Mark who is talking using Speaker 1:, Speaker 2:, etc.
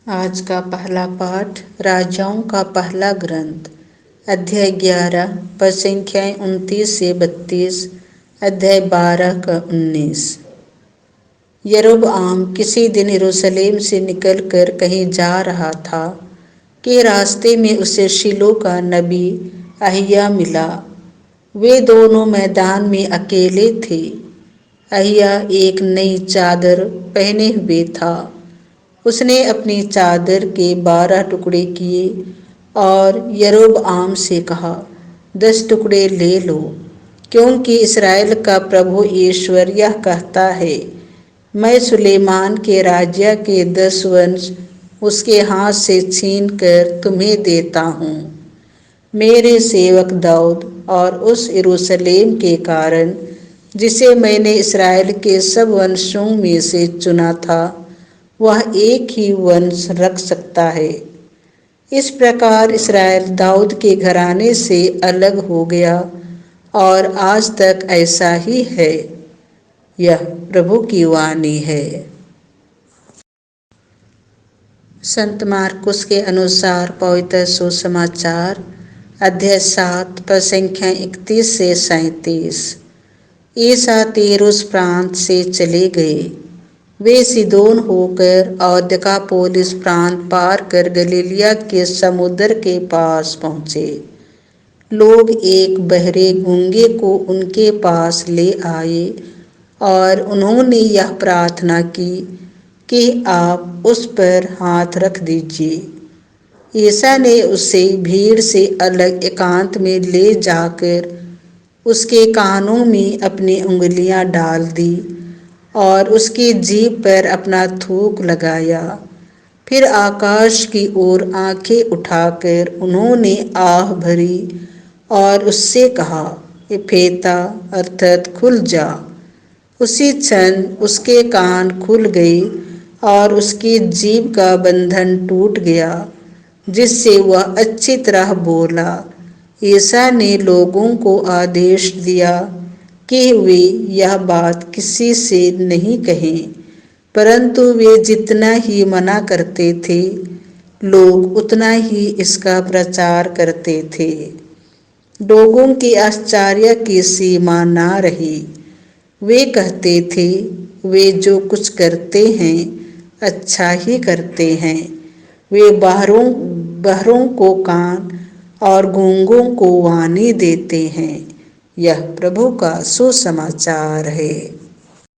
Speaker 1: आज का पहला पाठ राजाओं का पहला ग्रंथ, अध्याय 11 पर संख्याएं 29 से 32, अध्याय 12 का 19। यरोबआम किसी दिन यरूशलेम से निकलकर कहीं जा रहा था कि रास्ते में उसे शिलो का नबी अहिय्याह मिला। वे दोनों मैदान में अकेले थे। अहिय्याह एक नई चादर पहने हुए था। उसने अपनी चादर के 12 टुकड़े किए और यरोबआम से कहा, 10 टुकड़े ले लो, क्योंकि इस्राएल का प्रभु ईश्वर यह कहता है, मैं सुलेमान के राज्य के 10 वंश उसके हाथ से छीन कर तुम्हें देता हूँ। मेरे सेवक दाऊद और उस यरूशलेम के कारण जिसे मैंने इस्राएल के सब वंशों में से चुना था, वह एक ही वंश रख सकता है। इस प्रकार इस्राएल दाऊद के घराने से अलग हो गया और आज तक ऐसा ही है। यह प्रभु की वाणी है। संत मार्कुस के अनुसार पवित्र सुसमाचार अध्याय 7 पर संख्या 31 से 37। ईसा तीरुस प्रांत से चले गए। वे सीदोन होकर और दिकापोलिस प्रांत पार कर गलीलिया के समुद्र के पास पहुँचे। लोग एक बहरे गूंगे को उनके पास ले आए और उन्होंने यह प्रार्थना की कि आप उस पर हाथ रख दीजिए। ईसा ने उसे भीड़ से अलग एकांत में ले जाकर उसके कानों में अपनी उंगलियां डाल दी और उसकी जीभ पर अपना थूक लगाया। फिर आकाश की ओर आंखें उठाकर उन्होंने आह भरी और उससे कहा, एफेता अर्थात खुल जा। उसी क्षण उसके कान खुल गए और उसकी जीभ का बंधन टूट गया, जिससे वह अच्छी तरह बोला। ईसा ने लोगों को आदेश दिया कि वे यह बात किसी से नहीं कहें, परंतु वे जितना ही मना करते थे, लोग उतना ही इसका प्रचार करते थे। लोगों के आश्चर्य की सीमा ना रही। वे कहते थे, वे जो कुछ करते हैं अच्छा ही करते हैं। वे बहरों को कान और गूंगों को वाणी देते हैं। यह प्रभु का सुसमाचार है।